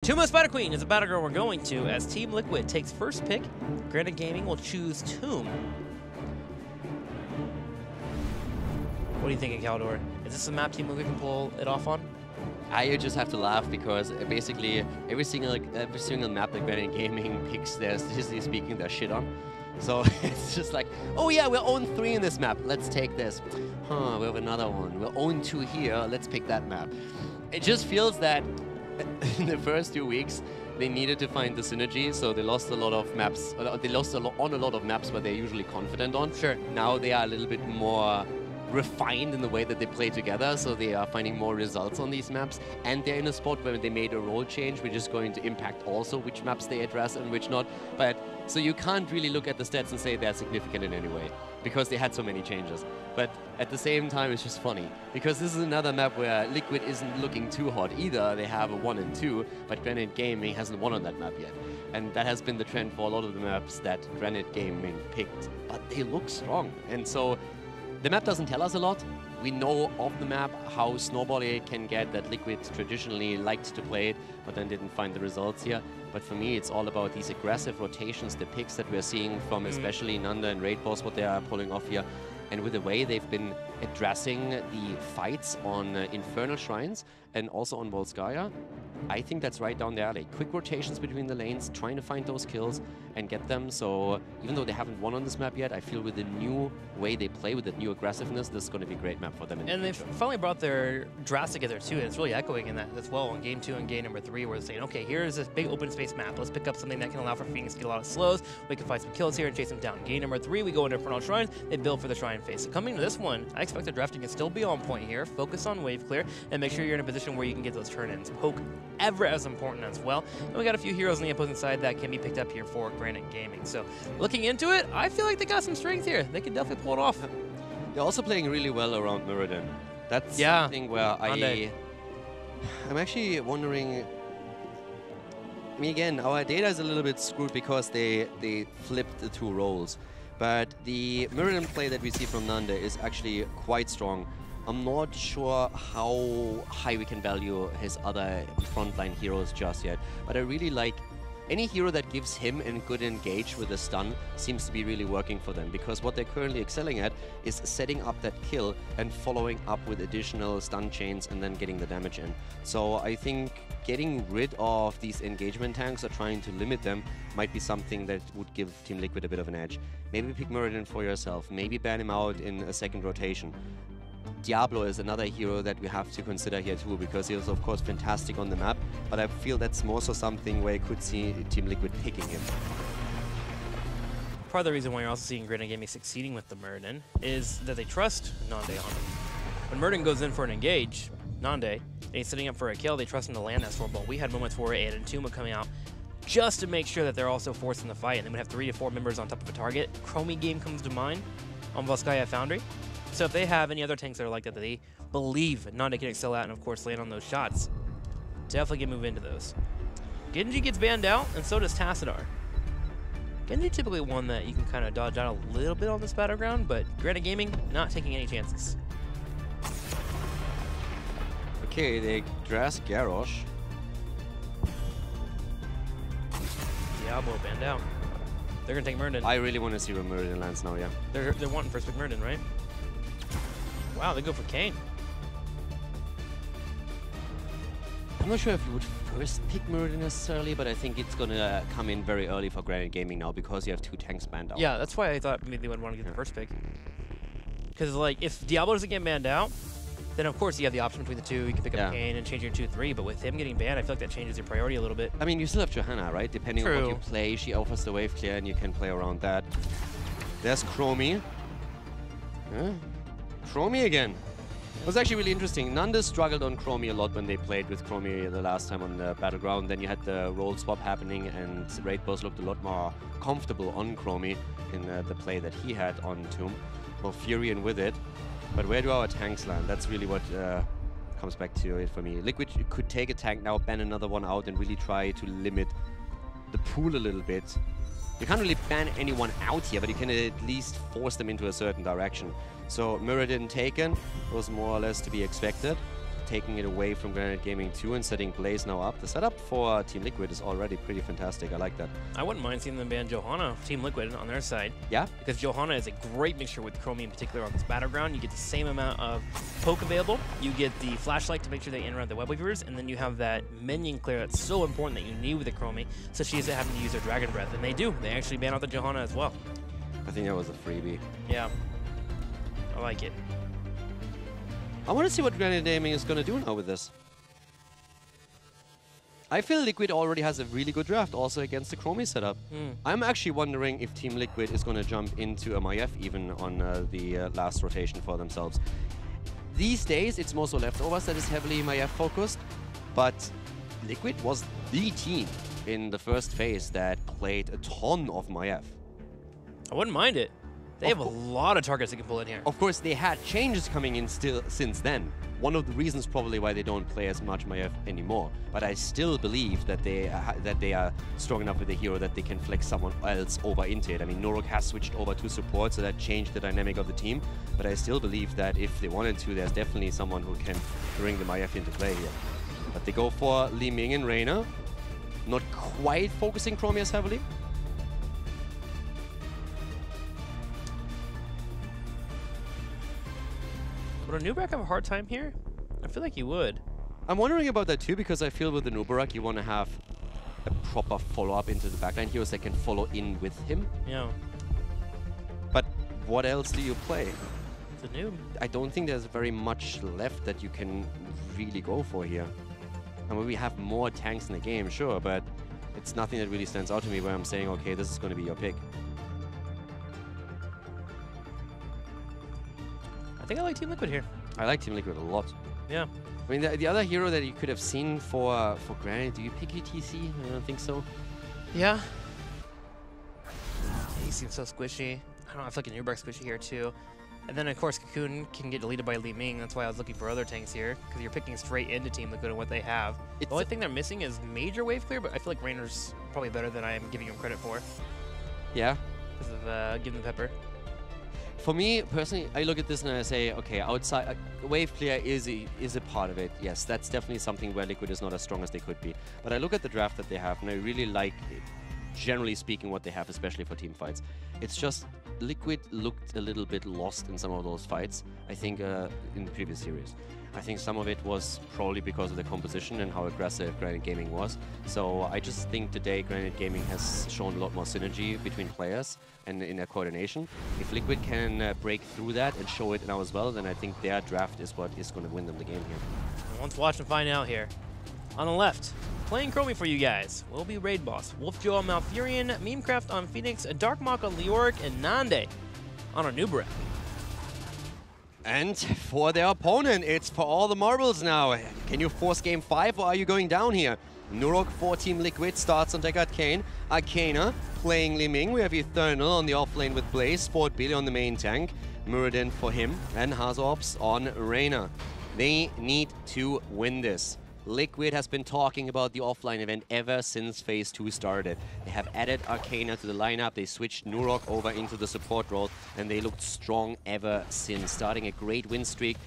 Tomb of Spider Queen is a battleground we're going to as Team Liquid takes first pick. Granit Gaming will choose Tomb. What are you thinking, Caldor? Is this a map Team Liquid can pull it off on? I just have to laugh because basically every single map that Granit Gaming picks, they're statistically speaking, they're shit on. So it's just like, oh yeah, we're 0-3 in this map. Let's take this. Huh, we have another one. We're 0-2 here. Let's pick that map. It just feels that in the first 2 weeks, they needed to find the synergy, so they lost a lot of maps. They lost on a lot of maps where they're usually confident on. Sure. Now they are a little bit more refined in the way that they play together, so they are finding more results on these maps, and they're in a spot where they made a role change, which is going to impact also which maps they address and which not. But so you can't really look at the stats and say they're significant in any way, because they had so many changes. But at the same time, it's just funny, because this is another map where Liquid isn't looking too hot either. They have a 1 and 2, but Granit Gaming hasn't won on that map yet. And that has been the trend for a lot of the maps that Granit Gaming picked. But they look strong, and so the map doesn't tell us a lot. We know of the map how snowbally it can get, that Liquid traditionally liked to play it, but then didn't find the results here. But for me, it's all about these aggressive rotations, the picks that we're seeing from especially Nanda and Raid Boss, what they are pulling off here. And with the way they've been addressing the fights on Infernal Shrines and also on Volskaya, I think that's right down the alley. Quick rotations between the lanes, trying to find those kills and get them. So even though they haven't won on this map yet, I feel with the new way they play, with the new aggressiveness, this is going to be a great map for them. And they've finally brought their drafts together too, and it's really echoing in that as well on game 2 and game number 3, where they're saying, okay, here's this big open space map. Let's pick up something that can allow for Phoenix to get a lot of slows. We can find some kills here and chase them down. Game number 3, we go into Infernal Shrines. They build for the Shrine phase. So coming to this one, I expect the drafting can still be on point here. Focus on wave clear and make sure you're in a position where you can get those turn-ins. Poke ever as important as well. And we got a few heroes on the opposing side that can be picked up here for Granit Gaming. So looking into it, I feel like they got some strength here. They can definitely pull it off. They're also playing really well around Mirrodin. That's something where I'm actually wondering. I mean, again, our data is a little bit screwed because they flipped the 2 roles. But the Mirrodin play that we see from Nanda is actually quite strong. I'm not sure how high we can value his other frontline heroes just yet, but I really like any hero that gives him a good engage with a stun seems to be really working for them, because what they're currently excelling at is setting up that kill and following up with additional stun chains and then getting the damage in. So I think getting rid of these engagement tanks or trying to limit them might be something that would give Team Liquid a bit of an edge. Maybe pick Mirrodin for yourself, maybe ban him out in a second rotation. Diablo is another hero that we have to consider here too, because he is of course fantastic on the map, but I feel that's more so something where you could see Team Liquid picking him. Part of the reason why you're also seeing Granit Gaming succeeding with the Mirrodin is that they trust Nande on him. When Mirrodin goes in for an engage, Nande, and he's setting up for a kill, they trust him to land that sword ball. We had moments where Ed and Tuma coming out just to make sure that they're also forcing the fight, and then we have 3 to 4 members on top of a target. Chromie game comes to mind on Volskaya Foundry. So if they have any other tanks that are like that they believe Nanda can excel at and of course land on those shots, definitely can move into those. Genji gets banned out, and so does Tassadar. Genji typically one that you can kind of dodge out a little bit on this battleground, but Granit Gaming not taking any chances. Okay, they dress Garrosh. Diablo banned out. They're gonna take Mirrodin. I really want to see where Mirrodin lands now, yeah. They're wanting first pick Mirrodin, right? Wow, they go for Kane. I'm not sure if you would first pick Mirrodin necessarily, but I think it's going to come in very early for Granit Gaming now because you have 2 tanks banned out. Yeah, that's why I thought maybe they would want to get the first pick. Because, like, if Diablo doesn't get banned out, then of course you have the option between the 2. You can pick up Kane and change your 2-3, but with him getting banned, I feel like that changes your priority a little bit. I mean, you still have Johanna, right? Depending on what you play, she offers the wave clear and you can play around that. There's Chromie. Chromie again. It was actually really interesting. Nanda struggled on Chromie a lot when they played with Chromie the last time on the Battleground. Then you had the role swap happening, and Raid Boss looked a lot more comfortable on Chromie in the play that he had on Tomb. More Furion with it. But where do our tanks land? That's really what comes back to it for me. Liquid could take a tank now, ban another one out, and really try to limit the pool a little bit. You can't really ban anyone out here, but you can at least force them into a certain direction. So Mirrodin taken was more or less to be expected. taking it away from Granit Gaming 2 and setting Blaze now up. The setup for Team Liquid is already pretty fantastic. I like that. I wouldn't mind seeing them ban Johanna, Team Liquid, on their side. Yeah? Because Johanna is a great mixture with Chromie in particular on this battleground. You get the same amount of poke available. You get the flashlight to make sure they interact the web weavers, and then you have that minion clear that's so important that you need with the Chromie, so she isn't having to use her Dragon Breath. And they do. They actually ban out the Johanna as well. I think that was a freebie. Yeah. I like it. I want to see what Granit Gaming is going to do now with this. I feel Liquid already has a really good draft also against the Chromie setup. I'm actually wondering if Team Liquid is going to jump into a MIF even on the last rotation for themselves. These days, it's more so leftovers that is heavily MIF focused, but Liquid was the team in the first phase that played a ton of MIF. I wouldn't mind it. They have a lot of targets they can pull in here. Of course, they had changes coming in still since then. One of the reasons probably why they don't play as much MIF anymore. But I still believe that they are strong enough with the hero that they can flex someone else over into it. I mean, Norok has switched over to support, so that changed the dynamic of the team. But I still believe that if they wanted to, there's definitely someone who can bring the MIF into play here. But they go for Li Ming and Reina. Not quite focusing Chromie as heavily. Would a Nubarak have a hard time here? I feel like he would. I'm wondering about that too, because I feel with the Nubarak you want to have a proper follow-up into the backline heroes that can follow in with him. Yeah. But what else do you play? It's a noob. I don't think there's very much left that you can really go for here. I mean, we have more tanks in the game, sure, but it's nothing that really stands out to me where I'm saying, okay, this is going to be your pick. I think I like Team Liquid here. I like Team Liquid a lot. Yeah. I mean, the other hero that you could have seen for Granit, do you pick UTC? I don't think so. Yeah. He seems so squishy. I don't know, I feel like a Nubarak squishy here too. And then of course Cocoon can get deleted by Li Ming. That's why I was looking for other tanks here, because you're picking straight into Team Liquid and what they have. The only thing they're missing is major wave clear, but I feel like Rainer's probably better than I am giving him credit for. Yeah. Because of giving the pepper. For me, personally, I look at this and I say, okay, outside, wave clear is a part of it. Yes, that's definitely something where Liquid is not as strong as they could be. But I look at the draft that they have, and I really like, generally speaking, what they have, especially for team fights. It's just Liquid looked a little bit lost in some of those fights, I think, in the previous series. I think some of it was probably because of the composition and how aggressive Granit Gaming was. So I just think today Granit Gaming has shown a lot more synergy between players and in their coordination. If Liquid can break through that and show it now as well, then I think their draft is what is going to win them the game here. Let's watch and find out here. On the left, playing Chromie for you guys, will be Raid Boss, Wolf Joe on Malfurion, Memecraft on Phoenix, Dark Mach on Leoric, and Nande on a Nubarak. And for their opponent, it's for all the marbles now. Can you force game 5 or are you going down here? Nurok for Team Liquid starts on deck Arcane. Arcana playing Li Ming. We have Eternal on the offlane with Blaze. Sport Billy on the main tank. Muradin for him. And Hazorps on Reina. They need to win this. Liquid has been talking about the offline event ever since Phase 2 started. They have added Arcana to the lineup, they switched Nurok over into the support role, and they looked strong ever since, starting a great win streak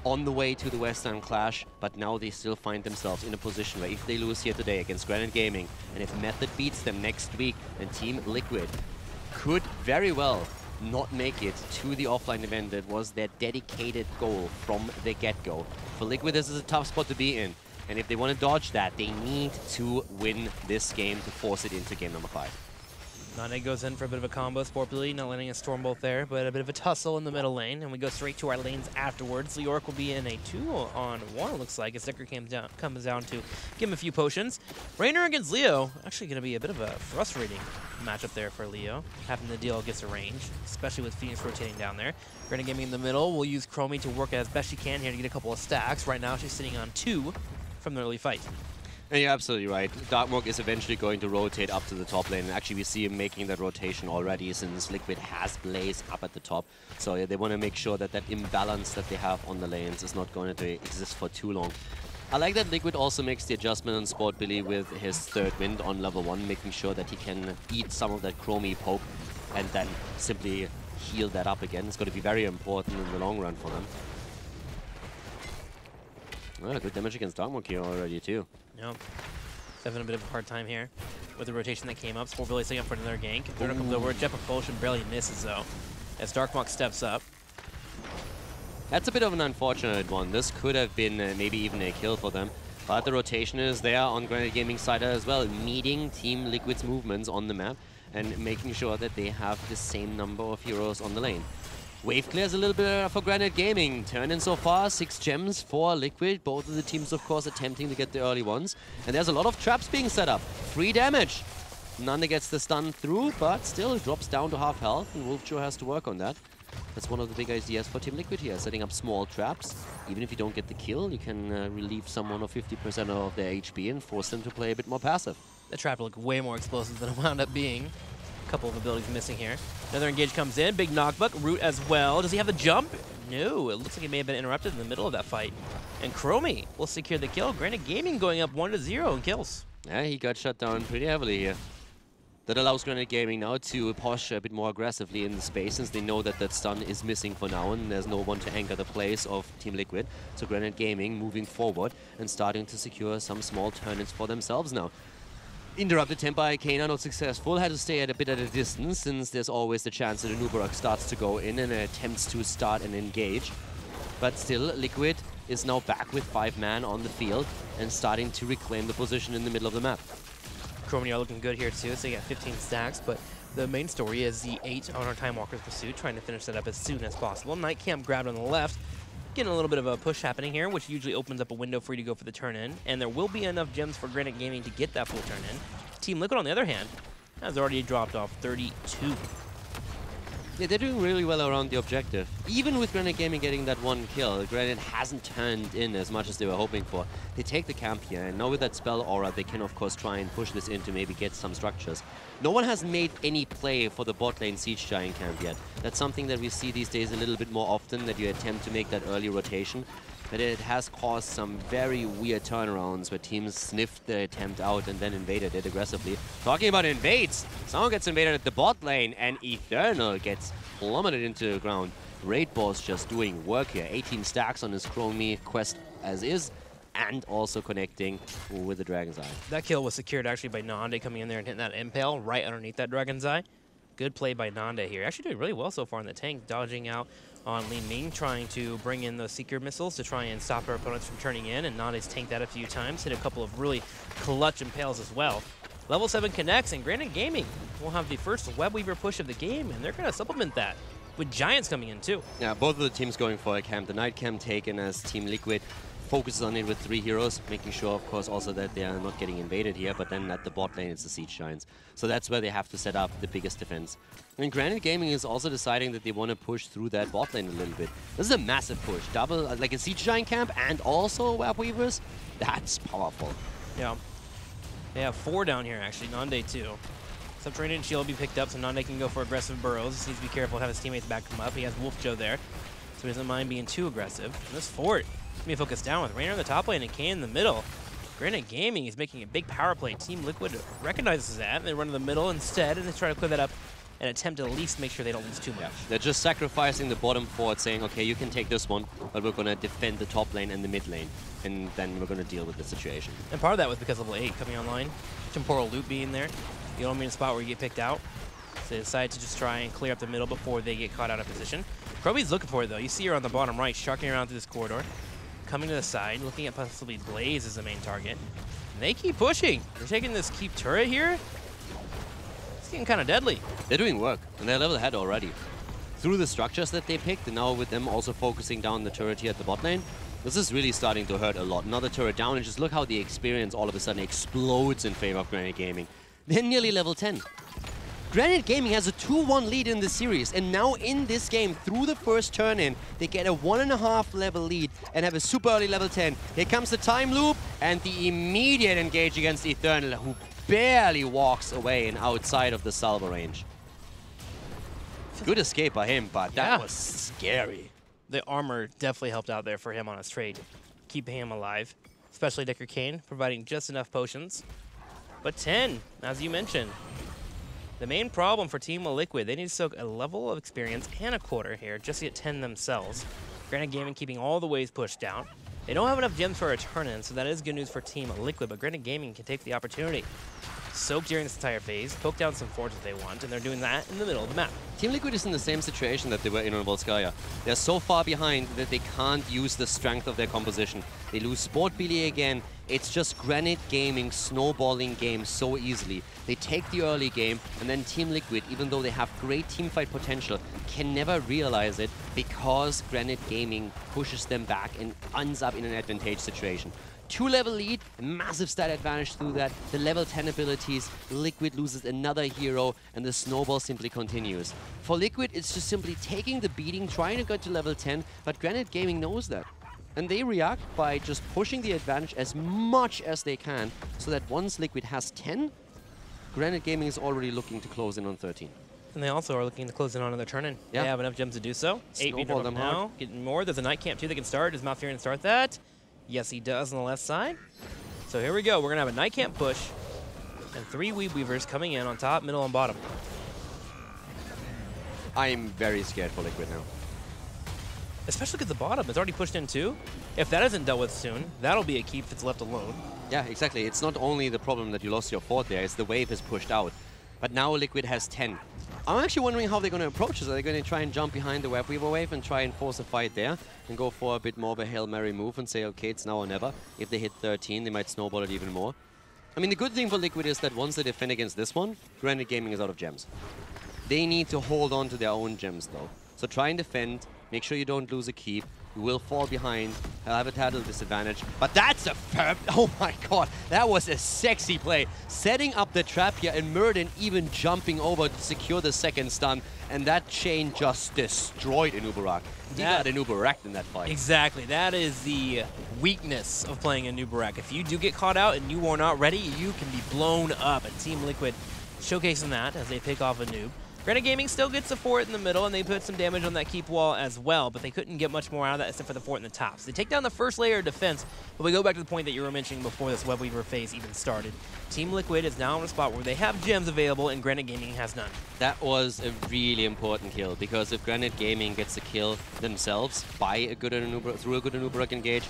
on the way to the Western Clash, but now they still find themselves in a position where if they lose here today against Granit Gaming, and if Method beats them next week, then Team Liquid could very well not make it to the offline event that was their dedicated goal from the get-go. For Liquid, this is a tough spot to be in. And if they want to dodge that, they need to win this game to force it into game number 5. Nane goes in for a bit of a combo, Sportbilly not landing a Stormbolt there, but a bit of a tussle in the middle lane, and we go straight to our lanes afterwards. Leoric will be in a 2-on-1, it looks like, as Decker comes down to give him a few potions. Rainer against Leo, actually going to be a bit of a frustrating matchup there for Leo, having to deal against a range, especially with Phoenix rotating down there. Granit Gaming in the middle, we'll use Chromie to work as best she can here to get a couple of stacks. Right now, she's sitting on 2 from the early fight. And you're absolutely right. Darkmog is eventually going to rotate up to the top lane. And actually, we see him making that rotation already since Liquid has Blaze up at the top. So yeah, they want to make sure that that imbalance that they have on the lanes is not going to exist for too long. I like that Liquid also makes the adjustment on Sport Billy with his third wind on level 1, making sure that he can eat some of that Chromie poke and then simply heal that up again. It's going to be very important in the long run for them. Well, good damage against Darkmook here already, too. Yeah. Having a bit of a hard time here with the rotation that came up. Spore Billy setting up for another gank. Third comes over. Jet Propulsion barely misses, though, as Darkmook steps up. That's a bit of an unfortunate one. This could have been maybe even a kill for them. But the rotation is there on Granit Gaming's side as well, meeting Team Liquid's movements on the map and making sure that they have the same number of heroes on the lane. Wave clears a little bit for Granit Gaming. Turn in so far, 6 gems for Liquid. Both of the teams, of course, attempting to get the early ones. And there's a lot of traps being set up. Free damage. Nanda gets the stun through, but still it drops down to half health, and Wolfjo has to work on that. That's one of the big ideas for Team Liquid here, setting up small traps. Even if you don't get the kill, you can relieve someone of 50% of their HP and force them to play a bit more passive. The trap looked way more explosive than it wound up being. A couple of abilities missing here. Another engage comes in, big knockback, Root as well. Does he have the jump? No, it looks like it may have been interrupted in the middle of that fight. And Chromie will secure the kill. Granit Gaming going up 1-0 in kills. Yeah, he got shut down pretty heavily here. That allows Granit Gaming now to push a bit more aggressively in the space, since they know that that stun is missing for now and there's no one to anchor the place of Team Liquid. So Granit Gaming moving forward and starting to secure some small turn-ins for themselves now. Interrupted attempt by Kana, not successful. Had to stay at a bit at a distance, since there's always the chance that a Nubarak starts to go in and attempts to start and engage. But still, Liquid is now back with 5 man on the field and starting to reclaim the position in the middle of the map. Chromie are looking good here too, so they got 15 stacks, but the main story is the 8 on our Time Walker's Pursuit, trying to finish that up as soon as possible. Night Camp grabbed on the left, getting a little bit of a push happening here, which usually opens up a window for you to go for the turn-in, and there will be enough gems for Granit Gaming to get that full turn-in. Team Liquid, on the other hand, has already dropped off 32. Yeah, they're doing really well around the objective. Even with Granit Gaming getting that 1 kill, Granit hasn't turned in as much as they were hoping for. They take the camp here, and now with that spell aura, they can of course try and push this in to maybe get some structures. No one has made any play for the bot lane Siege Giant camp yet. That's something that we see these days a little bit more often, that you attempt to make that early rotation. But it has caused some very weird turnarounds where teams sniffed the attempt out and then invaded it aggressively. Talking about invades, someone gets invaded at the bot lane and Eternal gets plummeted into the ground. Raid Boss just doing work here. 18 stacks on his Chromie quest as is, and also connecting with the Dragon's Eye. That kill was secured actually by Nande coming in there and hitting that impale right underneath that Dragon's Eye. Good play by Nande here. Actually doing really well so far in the tank, dodging out on Li Ming, trying to bring in the Seeker missiles to try and stop our opponents from turning in, and Nande's tanked that a few times, hit a couple of really clutch impales as well. Level 7 connects, and Granit Gaming will have the first Webweaver push of the game, and they're going to supplement that with Giants coming in too. Yeah, both of the teams going for a camp. The night camp taken as Team Liquid focuses on it with 3 heroes, making sure, of course, also that they are not getting invaded here, but then at the bot lane, it's the Siege Giants. So that's where they have to set up the biggest defense. And Granit Gaming is also deciding that they want to push through that bot lane a little bit. This is a massive push. Double, like a Siege Giant camp and also Webweavers. That's powerful. Yeah. They have 4 down here, actually. Nande, too. Subterranean Shield will be picked up, so Nande can go for aggressive burrows. He needs to be careful to have his teammates back him up. He has Wolfjo there, so he doesn't mind being too aggressive. And this fort be focused down with Raynor in the top lane and Kane in the middle. Granit Gaming is making a big power play. Team Liquid recognizes that, and they run to the middle instead, and they try to clear that up and attempt to at least make sure they don't lose too much. Yeah. They're just sacrificing the bottom fort, saying, okay, you can take this one, but we're going to defend the top lane and the mid lane, and then we're going to deal with the situation. And part of that was because level 8 coming online, temporal loop being there. You don't mean a spot where you get picked out. So they decide to just try and clear up the middle before they get caught out of position. Krobie's looking for it, though. You see her on the bottom right, sharking around through this corridor. Coming to the side, looking at possibly Blaze as the main target. And they keep pushing. They're taking this keep turret here. It's getting kind of deadly. They're doing work, and they're level ahead already. Through the structures that they picked, and now with them also focusing down the turret here at the bot lane, this is really starting to hurt a lot. Another turret down, and just look how the experience all of a sudden explodes in favor of Granit Gaming. They're nearly level 10. Granit Gaming has a 2-1 lead in the series, and now in this game, through the first turn-in, they get a 1.5 level lead and have a super early level 10. Here comes the time loop, and the immediate engage against Eternal, who barely walks away and outside of the salvo range. Good escape by him, but that was scary. The armor definitely helped out there for him on his trade, keeping him alive, especially Decker Kane, providing just enough potions. But 10, as you mentioned. The main problem for Team Liquid, they need to soak a level of experience and a quarter here just to get 10 themselves. Granit Gaming keeping all the waves pushed down. They don't have enough gems for a turn-in, so that is good news for Team Liquid, but Granit Gaming can take the opportunity. Soak during this entire phase, poke down some forts if they want, and they're doing that in the middle of the map. Team Liquid is in the same situation that they were in on Volskaya. They're so far behind that they can't use the strength of their composition. They lose Sport Billy again. It's just Granit Gaming snowballing games so easily. They take the early game, and then Team Liquid, even though they have great teamfight potential, can never realize it because Granit Gaming pushes them back and ends up in an advantageous situation. 2-level lead, massive stat advantage through that. The level 10 abilities, Liquid loses another hero, and the snowball simply continues. For Liquid, it's just simply taking the beating, trying to get to level 10, but Granit Gaming knows that. And they react by just pushing the advantage as much as they can, so that once Liquid has 10, Granit Gaming is already looking to close in on 13. And they also are looking to close in on another turn-in. Yeah. They have enough gems to do so. 8 Snowball them now, hard. getting more. There's a Night Camp too that can start. Does Malfurion start that? Yes, he does on the left side. So here we go. We're going to have a Night Camp push and 3 Weed Weavers coming in on top, middle, and bottom. I'm very scared for Liquid now. Especially because the bottom is already pushed in too. If that isn't dealt with soon, that'll be a keep if it's left alone. Yeah, exactly. It's not only the problem that you lost your fort there, it's the wave is pushed out. But now Liquid has 10. I'm actually wondering how they're going to approach this. Are they going to try and jump behind the Web Weaver wave and try and force a fight there and go for a bit more of a Hail Mary move and say, okay, it's now or never. If they hit 13, they might snowball it even more. I mean, the good thing for Liquid is that once they defend against this one, Granit Gaming is out of gems. They need to hold on to their own gems, though. So try and defend. Make sure you don't lose a keep. You will fall behind. Have a title disadvantage. But that's a firm... Oh my god. That was a sexy play. Setting up the trap here and Murden even jumping over to secure the second stun. And that chain just destroyed Inubarak. He got Inubarak in that fight. Exactly. That is the weakness of playing Inubarak. If you do get caught out and you are not ready, you can be blown up. And Team Liquid showcasing that as they pick off a noob. Granit Gaming still gets a fort in the middle, and they put some damage on that keep wall as well, but they couldn't get much more out of that except for the fort in the top. So they take down the first layer of defense, but we go back to the point that you were mentioning before this Web Weaver phase even started. Team Liquid is now in a spot where they have gems available, and Granit Gaming has none. That was a really important kill, because if Granit Gaming gets a kill themselves by a good through a good Inubarak engage,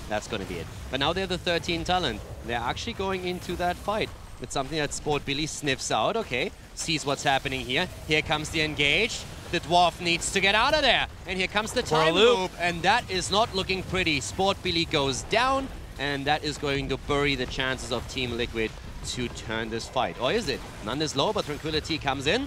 that's going to be it. But now they have the 13 talent. They're actually going into that fight with something that Sport Billy sniffs out. Okay, sees what's happening here. Here comes the engage. The dwarf needs to get out of there. And here comes the time loop. And that is not looking pretty. Sport Billy goes down, and that is going to bury the chances of Team Liquid to turn this fight. Or is it? None is low, but Tranquility comes in.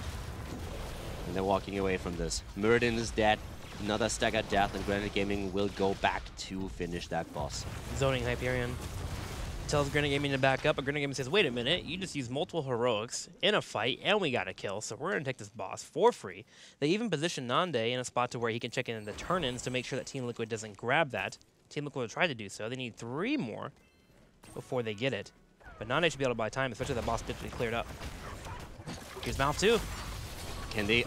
And they're walking away from this. Murden is dead. Another staggered death, and Granit Gaming will go back to finish that boss. Zoning Hyperion tells Granit Gaming to back up, but Granit Gaming says, wait a minute, you just used multiple heroics in a fight, and we got a kill, so we're going to take this boss for free. They even position Nande in a spot to where he can check in the turn-ins to make sure that Team Liquid doesn't grab that. Team Liquid will try to do so. They need 3 more before they get it. But Nande should be able to buy time, especially if the boss digitally cleared up. Here's Mouth too. Can they...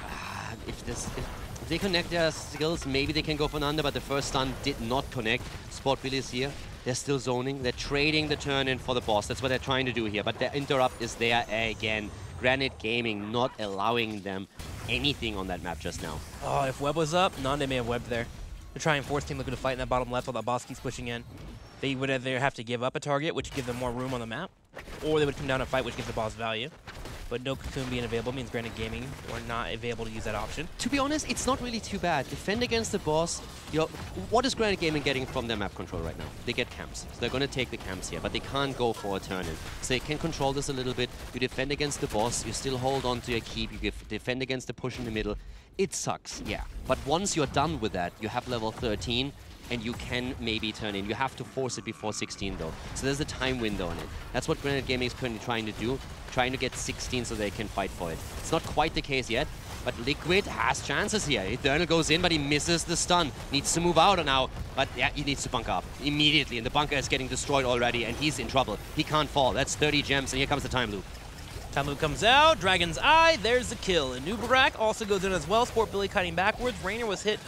if they connect their skills, maybe they can go for Nande, but the first stun did not connect. Sport Billy is here. They're still zoning. They're trading the turn-in for the boss. That's what they're trying to do here. But the interrupt is there again. Granit Gaming not allowing them anything on that map just now. Oh, if Web was up, Nande may have webbed there. To try and force Team Liquid to fight in that bottom left while that boss keeps pushing in. They would either have to give up a target, which would give them more room on the map, or they would come down and fight, which gives the boss value. But no Cocoon being available means Granit Gaming were not available to use that option. To be honest, it's not really too bad. Defend against the boss. What is Granit Gaming getting from their map control right now? They get camps. So they're going to take the camps here, but they can't go for a turn-in. So they can control this a little bit. You defend against the boss. You still hold on to your keep. You defend against the push in the middle. It sucks, yeah. But once you're done with that, you have level 13, and you can maybe turn in. You have to force it before 16 though. So there's a time window on it. That's what Granit Gaming is currently trying to do, trying to get 16 so they can fight for it. It's not quite the case yet, but Liquid has chances here. Eternal goes in, but he misses the stun. Needs to move out now, but yeah, he needs to bunker up immediately, and the bunker is getting destroyed already, and he's in trouble. He can't fall. That's 30 gems, and here comes the time loop. Time loop comes out, Dragon's Eye, there's the kill. And Inubarak also goes in as well. Sport Billy cutting backwards. Rainer was hit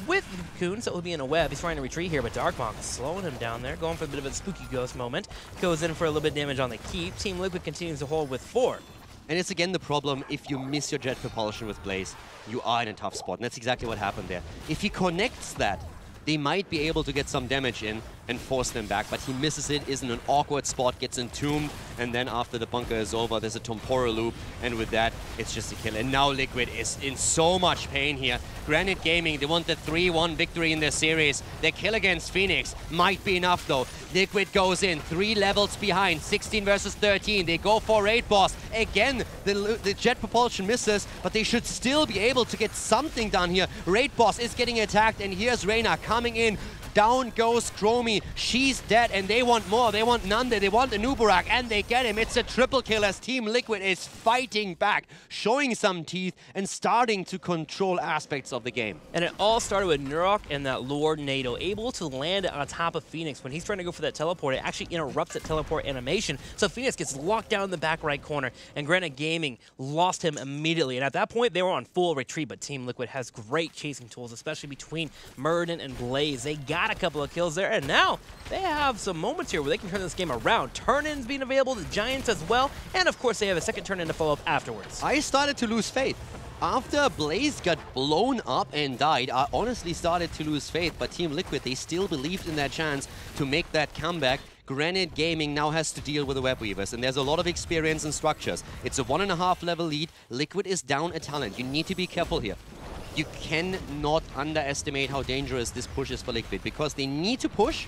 with the Cocoon, so it will be in a web. He's trying to retreat here, but Darkmonk slowing him down there, going for a bit of a spooky ghost moment. Goes in for a little bit of damage on the keep. Team Liquid continues to hold with 4. And it's again the problem, if you miss your jet propulsion with Blaze, you are in a tough spot. And that's exactly what happened there. If he connects that, they might be able to get some damage in and force them back, but he misses it, is in an awkward spot, gets entombed, and then after the bunker is over, there's a temporal loop, and with that, it's just a kill. And now Liquid is in so much pain here. Granit Gaming, they want the 3-1 victory in their series. Their kill against Phoenix might be enough though. Liquid goes in, 3 levels behind, 16 versus 13. They go for Raid Boss. Again, the jet propulsion misses, but they should still be able to get something done here. Raid Boss is getting attacked, and here's Reyna coming in. Down goes Chromie. She's dead, and they want more. They want Nande, they want the Nubarak, and they get him. It's a triple kill as Team Liquid is fighting back, showing some teeth, and starting to control aspects of the game. And it all started with Nurok and that Lord NATO, able to land on top of Phoenix. When he's trying to go for that teleport, it actually interrupts that teleport animation, so Phoenix gets locked down in the back right corner, and Granit Gaming lost him immediately. And at that point, they were on full retreat, but Team Liquid has great chasing tools, especially between Murden and Blaze. They got a couple of kills there, and now they have some moments here where they can turn this game around. Turn-ins being available, the Giants as well, and of course they have a second turn-in to follow up afterwards. I started to lose faith. After Blaze got blown up and died, I honestly started to lose faith, but Team Liquid, they still believed in their chance to make that comeback. Granit Gaming now has to deal with the Web Weavers, and there's a lot of experience and structures. It's a 1.5 level lead. Liquid is down a talent. You need to be careful here. You cannot underestimate how dangerous this push is for Liquid, because they need to push,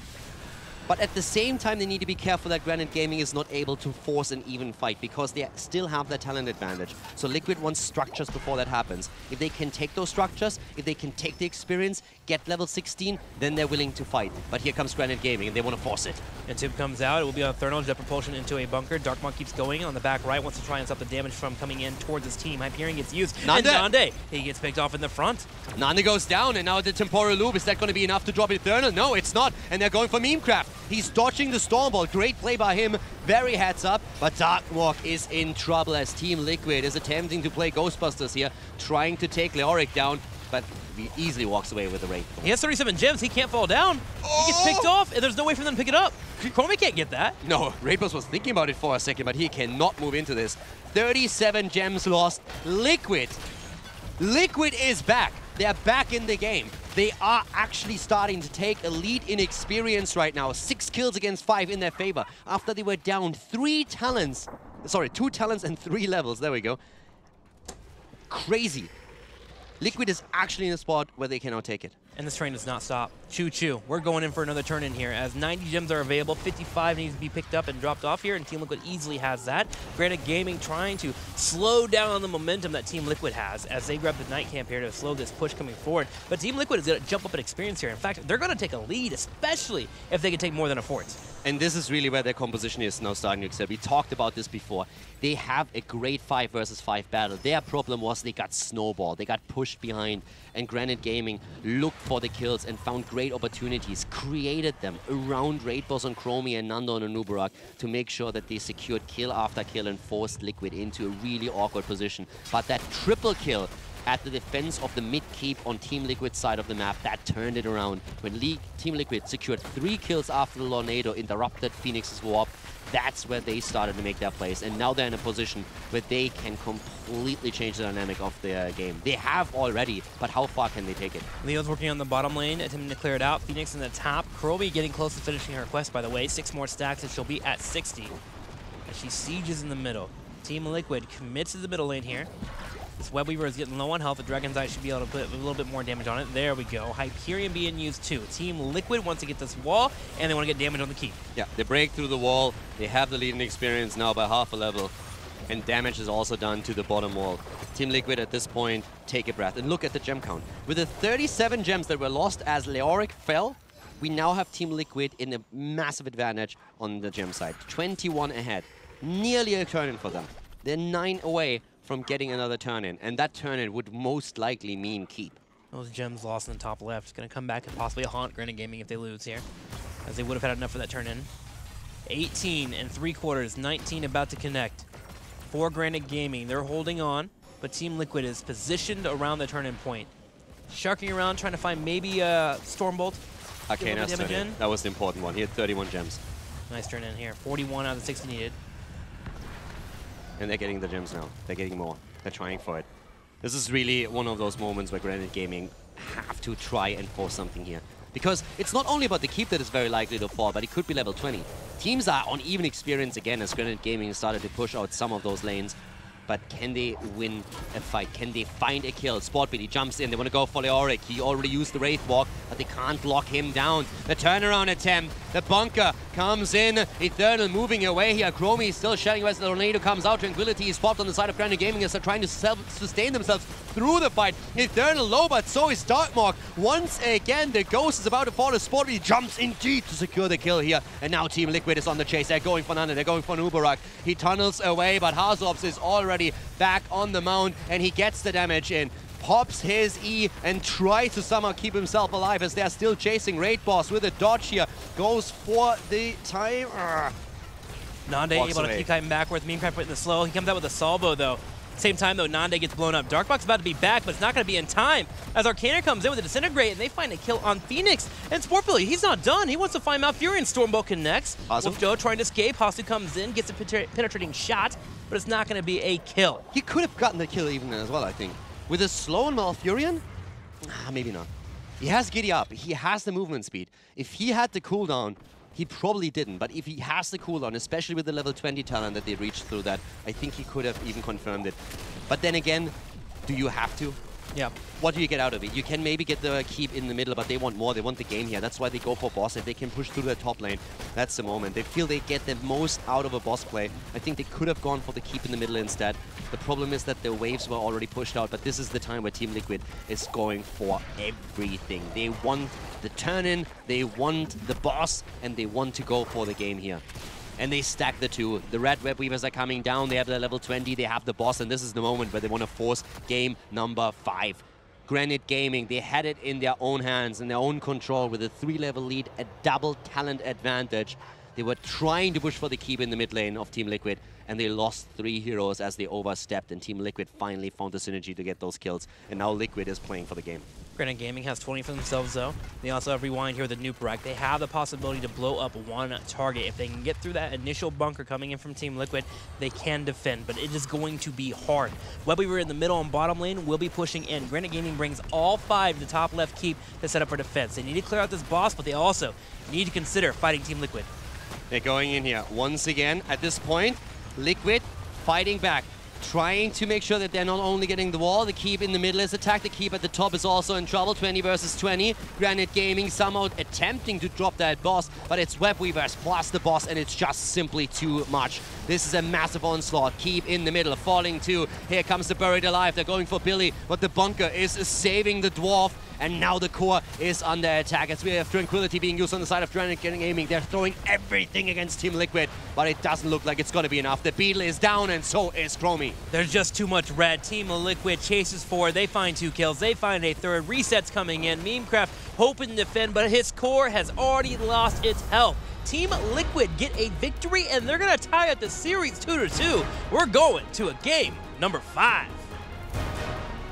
but at the same time they need to be careful that Granit Gaming is not able to force an even fight, because they still have that talent advantage. So Liquid wants structures before that happens. If they can take those structures, if they can take the experience, get level 16, then they're willing to fight. But here comes Granit Gaming, and they want to force it. And Tib comes out. It will be on Thermal, jet propulsion into a bunker. Darkmon keeps going on the back right, wants to try and stop the damage from coming in towards his team. Hyperion gets used. Nande! And Nande, he gets picked off in the front. Nande goes down, and now the temporal loop. Is that going to be enough to drop Eternal? No, it's not. And they're going for Memecraft. He's dodging the Stormball. Great play by him. Very heads up. But Darkwalk is in trouble as Team Liquid is attempting to play Ghostbusters here, trying to take Leoric down, but he easily walks away with the raid. He has 37 gems. He can't fall down. Oh! He gets picked off, and there's no way for them to pick it up. Chromie can't get that. No, Raidboss was thinking about it for a second, but he cannot move into this. 37 gems lost. Liquid is back. They're back in the game. They are actually starting to take a lead in experience right now. 6 kills against 5 in their favor after they were down 2 talents and 3 levels. There we go. Crazy. Liquid is actually in a spot where they cannot take it. And this train does not stop. Choo-choo. We're going in for another turn in here as 90 gems are available. 55 needs to be picked up and dropped off here, and Team Liquid easily has that. Granit Gaming trying to slow down the momentum that Team Liquid has as they grab the Night Camp here to slow this push coming forward. But Team Liquid is going to jump up in experience here. In fact, they're going to take a lead, especially if they can take more than a fort. And this is really where their composition is now starting to excel. We talked about this before. They have a great 5 versus 5 battle. Their problem was they got snowballed. They got pushed behind, and Granit Gaming looked for the kills and found great opportunities, created them around Raid Boss on Chromie and Nando on Nubarak to make sure that they secured kill after kill and forced Liquid into a really awkward position. But that triple kill at the defense of the mid-keep on Team Liquid's side of the map, that turned it around. When Team Liquid secured 3 kills after the Tornado, interrupted Phoenix's warp, that's where they started to make their plays. And now they're in a position where they can completely change the dynamic of their game. They have already, but how far can they take it? Leo's working on the bottom lane, attempting to clear it out. Phoenix in the top. Chromie getting close to finishing her quest, by the way. 6 more stacks and she'll be at 60. As she sieges in the middle. Team Liquid commits to the middle lane here. This Web Weaver is getting low on health. The Dragon's Eye should be able to put a little bit more damage on it. There we go. Hyperion being used too. Team Liquid wants to get this wall, and they want to get damage on the keep. Yeah, they break through the wall. They have the lead in experience now by half a level. And damage is also done to the bottom wall. Team Liquid at this point, take a breath. And look at the gem count. With the 37 gems that were lost as Leoric fell, we now have Team Liquid in a massive advantage on the gem side. 21 ahead. Nearly a turn-in for them. They're 9 away from getting another turn-in, and that turn-in would most likely mean keep. Those gems lost in the top left. It's going to come back and possibly haunt Granit Gaming if they lose here, as they would have had enough for that turn-in. 18 3/4, 19 about to connect. For Granit Gaming, they're holding on, but Team Liquid is positioned around the turn-in point. Sharking around, trying to find maybe a Stormbolt. Arcana's turn-in. That was the important one. He had 31 gems. Nice turn-in here. 41 out of the 60 needed. And they're getting the gems now. They're getting more. They're trying for it. This is really one of those moments where Granit Gaming have to try and force something here. Because it's not only about the keep that is very likely to fall, but it could be level 20. Teams are on even experience again as Granit Gaming started to push out some of those lanes. But can they win a fight? Can they find a kill? Sportbeat, he jumps in. They want to go for Leoric. He already used the Wraith Walk, but they can't lock him down. The turnaround attempt. The bunker comes in. Eternal moving away here. Chromie still shedding as the tornado comes out. Tranquility is popped on the side of Granit Gaming as they're trying to sustain themselves through the fight. Eternal low, but so is Darkmark. Once again, the Ghost is about to fall to Sportbeat. He jumps in deep to secure the kill here. And now Team Liquid is on the chase. They're going for Nana. They're going for Nubarak. He tunnels away, but Hazops is already back on the mount, and he gets the damage in. Pops his E and tries to somehow keep himself alive as they're still chasing Raid Boss with a dodge here. Goes for the time. Nande able to keep kiting backwards. Memecraft putting the slow. He comes out with a salvo though. Same time though, Nande gets blown up. Darkbox about to be back, but it's not going to be in time as Arcana comes in with a Disintegrate, and they find a kill on Phoenix. And Sportbilly, he's not done. He wants to find Malfurion. Stormbolt connects. Wolfjo trying to escape. Hasu comes in, gets a penetrating shot, but it's not going to be a kill. He could have gotten the kill even as well, I think. With a slow on Malfurion? Maybe not. He has Giddy Up. He has the movement speed. If he had the cooldown, he probably didn't, but if he has the cooldown, especially with the level 20 talent that they reached through that, I think he could have even confirmed it. But then again, do you have to? Yeah. What do you get out of it? You can maybe get the keep in the middle, but they want more. They want the game here. That's why they go for boss. If they can push through the top lane, that's the moment. They feel they get the most out of a boss play. I think they could have gone for the keep in the middle instead. The problem is that the waves were already pushed out, but this is the time where Team Liquid is going for everything. They want the turn-in, they want the boss, and they want to go for the game here. And they stack the two. The Red Web Weavers are coming down. They have the level 20. They have the boss. And this is the moment where they want to force game number 5. Granit Gaming, they had it in their own hands, in their own control with a 3-level lead, a double talent advantage. They were trying to push for the keep in the mid lane of Team Liquid, and they lost 3 heroes as they overstepped, and Team Liquid finally found the synergy to get those kills. And now Liquid is playing for the game. Granit Gaming has 20 for themselves though. They also have Rewind here with the Nubarak. They have the possibility to blow up one target. If they can get through that initial bunker coming in from Team Liquid, they can defend, but it is going to be hard. Webweaver in the middle and bottom lane will be pushing in. Granit Gaming brings all 5 to the top left keep to set up for defense. They need to clear out this boss, but they also need to consider fighting Team Liquid. They're going in here once again. At this point, Liquid fighting back, trying to make sure that they're not only getting the wall, the keep in the middle is attacked, the keep at the top is also in trouble, 20 versus 20. Granit Gaming somehow attempting to drop that boss, but it's Webweavers plus the boss, and it's just simply too much. This is a massive onslaught. Keep in the middle, falling too. Here comes the Buried Alive. They're going for Billy, but the bunker is saving the dwarf. And now the core is under attack as we have Tranquility being used on the side of Granit Gaming. They're throwing everything against Team Liquid, but it doesn't look like it's going to be enough. The Beetle is down, and so is Chromie. There's just too much red. Team Liquid chases forward. They find 2 kills. They find a third. Resets coming in. Memecraft hoping to defend, but his core has already lost its health. Team Liquid get a victory, and they're going to tie up the series 2-2. We're going to a game number 5.